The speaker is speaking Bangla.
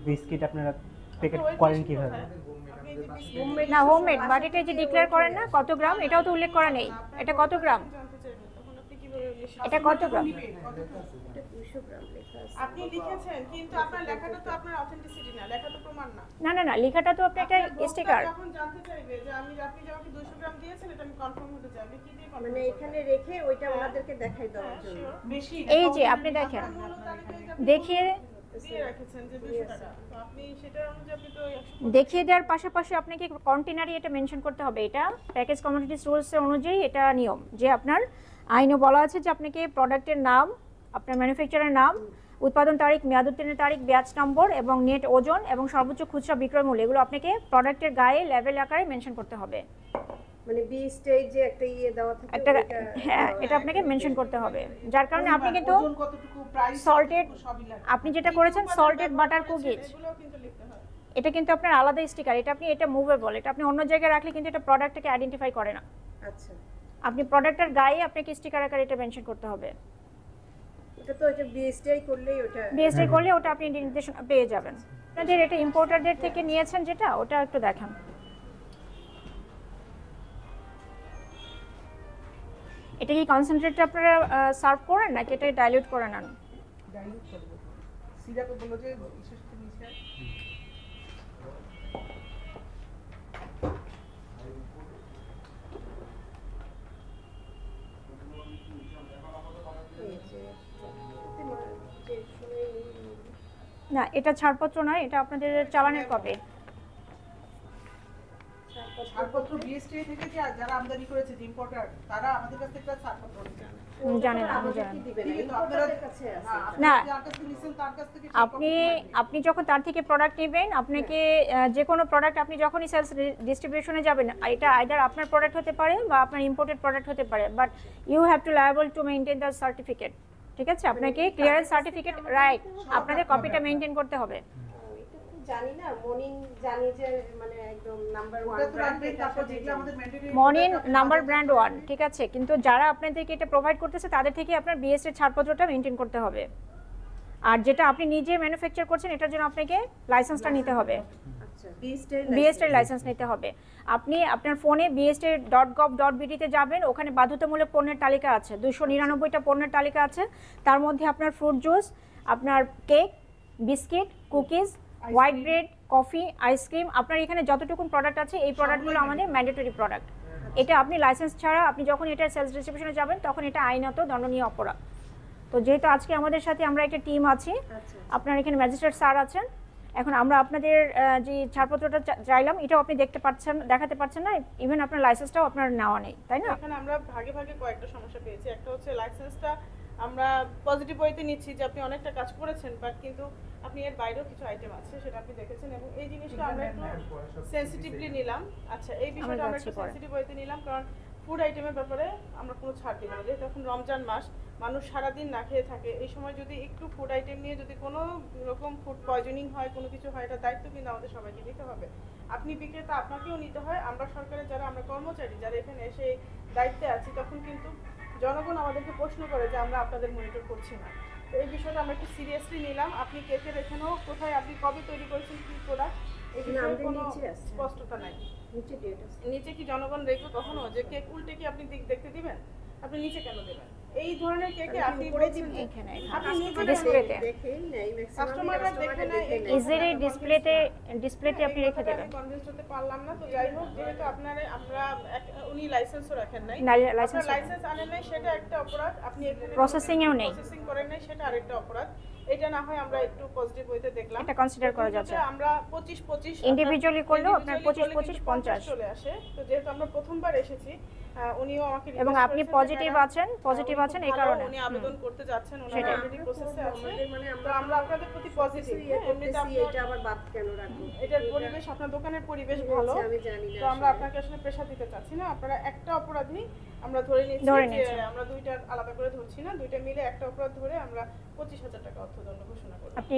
বিস্কিট আপনারা প্যাকেট করেন কিভাবে? না হোমমেড, বাট এটা যে ডিক্লেয়ার করেন না কত গ্রাম, এটাও তো উল্লেখ করা নেই। এটা কত গ্রাম, এটা কত গ্রাম? আপনি লিখেছেন কিন্তু আপনার লেখাটা তো আপনার অথেন্টিসিটি না, লেখা তো প্রমাণ না। না না না, লেখাটা তো আপনি একটা স্টিকার। যখন জানতে চাইবে যে আপনি যে আমাকে 200 গ্রাম দিয়েছেন, এটা আমি কনফার্ম হতে চাই, আপনি কি দিয়ে কনফার্ম মানে এখানে রেখে ওইটা ওনাদেরকে দেখাই দেওয়ার জন্য। বেশি এই যে আপনি দেখেন, দেখিয়ে দিয়ে রেখেছেন যে 200 টাকা, তো আপনি সেটার অনুযায়ী আপনি তো 100 দেখিয়ে দেওয়ার পাশাপাশি আপনাকে কন্টেনারে এটা মেনশন করতে হবে। এটা প্যাকেজ কমোডিটিস রুলস এর অনুযায়ী এটা নিয়ম, যে আপনার আইনে বলা আছে যে আপনাকে প্রোডাক্টের নাম, আপনার ম্যানুফ্যাকচারের নাম, উৎপাদন তারিখ, মেয়াদ উত্তীর্ণের তারিখ, ব্যাচ নম্বর এবং নেট ওজন এবং সর্বোচ্চ খুচরা বিক্রয় মূল্য, এগুলো আপনাকে প্রোডাক্টের গায়ে লেভেল আকারে মেনশন করতে হবে। মানে বি স্টেজে একটা দেওয়া থাকে, একটা হ্যাঁ, এটা আপনাকে মেনশন করতে হবে। যার কারণে আপনি কিন্তু ওজন কতটুকু, প্রাইস সল্টেড, সবই লাগে। আপনি যেটা করেছেন সল্টেড বাটার কুকিজ, এগুলোও কিন্তু লিখতে হয়। এটা কিন্তু আপনার আলাদা স্টিকার। এটা আপনি, এটা মুভেবল, এটা আপনি অন্য জায়গায় রাখলে কিন্তু এটা প্রোডাক্টটাকে আইডেন্টিফাই করে না। আচ্ছা, আপনি প্রোডাক্টের গায়ে আপনাকে স্টিকার আকারে এটা মেনশন করতে হবে। এটা তো ওটা বিএসটিআই করলেই ওটা বিএসটি করলে ওটা আপনি নির্দেশনা পেয়ে যাবেন। আপনাদের এটা ইম্পোর্টারদের থেকে নিয়েছেন যেটা, ওটা একটু দেখান। এটা কি কনসেন্ট্রেটটা আপনারা সার্ভ করেন নাকি এটা ডাইলিউট করে নেন? ডাইলুট করব। সিরাপে বললো যে বিশেষ করে নিচে না, এটা ছাড়পত্র নয়, এটা আপনাদের চালানের কপি। ছাড়পত্র বিএসটিআই থেকে যে যারা আমদানি করেছে, যে ইম্পোর্টার, তারা আমাদের কাছ থেকে ছাড়পত্র নিচ্ছেন। জানেন, আমি আমাদের জানি। কি দিবে না, কিন্তু ইম্পোর্টারদের কাছে আছে। না, যার কাছ থেকে নিছেন তার কাছ থেকে আপনি যখন তার থেকে প্রোডাক্ট নেবেন, আপনাকে যে কোনো প্রোডাক্ট আপনি যখনই সেলস ডিস্ট্রিবিউশনে যাবেন, এটা আইদার আপনার প্রোডাক্ট হতে পারে বা আপনার ইম্পোর্টেড প্রোডাক্ট হতে পারে, but you have to liable to maintain the certificate. ঠিক আছে, আপনাকে ক্লিয়ারেন্স সার্টিফিকেট, রাইট, আপনাদের কপিটা মেইনটেইন করতে হবে। এটা তো জানি না, মর্নিং জানি যে মানে একদম নাম্বার 1 ওটা তো রাখবেন, তারপর যেগুলো আমাদের ম্যান্ডেটরি মর্নিং নাম্বার ব্র্যান্ড 1, ঠিক আছে, কিন্তু যারা আপনাদেরকে এটা প্রোভাইড করতেছে তাদের থেকে আপনার বিএসএর ছাড়পত্রটা মেইনটেইন করতে হবে। আর যেটা আপনি নিজে ম্যানুফ্যাকচার করছেন, এটার জন্য আপনাকে লাইসেন্সটা নিতে হবে। আচ্ছা, বিএসটিআই বিএসটির লাইসেন্স নিতে হবে। আপনি আপনার ফোনে bst.gov.bd তে যাবেন, ওখানে বাধ্যতামূলক পণ্যের তালিকা আছে, 299টা পণ্যের তালিকা আছে। তার মধ্যে আপনার ফ্রুট জুস, আপনার cake, biscuit, cookies, white bread, coffee, ice cream, আপনার এখানে যতটুকু প্রোডাক্ট আছে এই প্রোডাক্টগুলো আমাদের ম্যান্ডেটরি প্রোডাক্ট। এটা আপনি লাইসেন্স ছাড়া আপনি যখন এটা সেলস ডিস্ট্রিবিউশনে যাবেন তখন এটা আইনত দণ্ডনীয় অপরাধ। তো যেহেতু আজকে আমাদের সাথে আমরা একটা টিম আছি, আপনার এখানে ম্যাজিস্ট্রেট স্যার আছেন, এখন আমরা আপনাদের যে ছাড়পত্রটা চাইলাম এটাও আপনি দেখাতে পারছেন না, ইভেন আপনার লাইসেন্সটাও আপনার নেওয়া নেই, তাই না? এখানে আমরা ভাগে ভাগে কয়েকটা সমস্যা পেয়েছি। একটা হচ্ছে লাইসেন্সটা আমরা পজিটিভ ওয়েতে নিচ্ছি যে আপনি অনেকটা কাজ করেছেন, বাট কিন্তু আপনি এর বাইরেও কিছু আইটেম আছে সেটা আপনি দেখেছেন, এবং এই জিনিসটা আমরা একটু সেনসিটিভলি নিলাম। আচ্ছা, এই বিষয়টা আমরা একটু সেনসিটিভ ওয়েতে নিলাম, কারণ ফুড আইটেমের ব্যাপারে আমরা কোনো ছাড় দিব না। যেহেতু এখন রমজান মাস, মানুষ সারাদিন না খেয়ে থাকে, এই সময় যদি একটু ফুড আইটেম নিয়ে যদি কোনো রকম ফুড পয়জনিং হয়, কোনো কিছু হয়, এটা দায়িত্ব কিন্তু আমাদের সবাইকে নিতে হবে। আপনি বিক্রেতা, আপনাকেও নিতে হয়। আমরা সরকারের যারা আমরা কর্মচারী যারা এখানে এসে দায়িত্বে আছি, তখন কিন্তু জনগণ আমাদেরকে প্রশ্ন করে যে আমরা আপনাদের মনিটর করছি না। তো এই বিষয়টা আমরা একটু সিরিয়াসলি নিলাম। আপনি কেকের এখানেও কোথায়, আপনি কবে তৈরি করেছেন, কি প্রোডাক্ট, এই বিষয়ে কোনো স্পষ্টতা নাই। নিচে কি জনগণ দেখবে কখনো যে কেক উল্টে কি আপনি দেখতে দিবেন? আপনি নিচে কেন দেবেন? এই ধরনের কেকে আপনি বলেছেন এখানে আপনি নিজে ডিসপ্লেতে দেখেই নেই, কাস্টমাররা দেখে না, ইজিলি ডিসপ্লেতে আপনি রেখে দেবেন। কনভিন্স হতে পারলাম না। তো যাই হোক, যেহেতু আমরা উনি লাইসেন্সও রাখেন নাই, লাইসেন্স আনেন নাই, সেটা একটা অপরাধ। আপনি এখানে প্রসেসিং এও নেই, প্রসেসিং করেন নাই, সেটা আরেকটা অপরাধ। এটা না হয় আমরা একটু পজিটিভ ওয়েতে দেখলাম, এটা কনসিডার করা যাচ্ছে। আমরা 25-25 ইন্ডিভিজুয়ালি করলেও আপনার 25-25-50 চলে আসে। তো যেহেতু আমরা প্রথমবার এসেছি, উনিও আমাকে এবং আপনি পজিটিভ আছেন এই কারণে উনি আবেদন করতে যাচ্ছেন, ওনার অলরেডি প্রসেসে আছে। তো আমরা আপনাদের প্রতি পজিটিভ, এমনিতে এটা আবার বাদ কেন রাখবো? এটার পরিবেশ, আপনার দোকানের পরিবেশ ভালো, আমি জানি না। তো আমরা আপনাকে আসলে প্রেশার দিতে চাচ্ছি না। আপনারা একটা অপরাধী আমরা ধরে নিচ্ছি, যে আমরা দুইটা আলাদা করে ধরছি না, দুইটা মিলে একটা অপরাধ ধরে আমরা 25,000 টাকা অর্থদণ্ড ঘোষণা করব। আপনি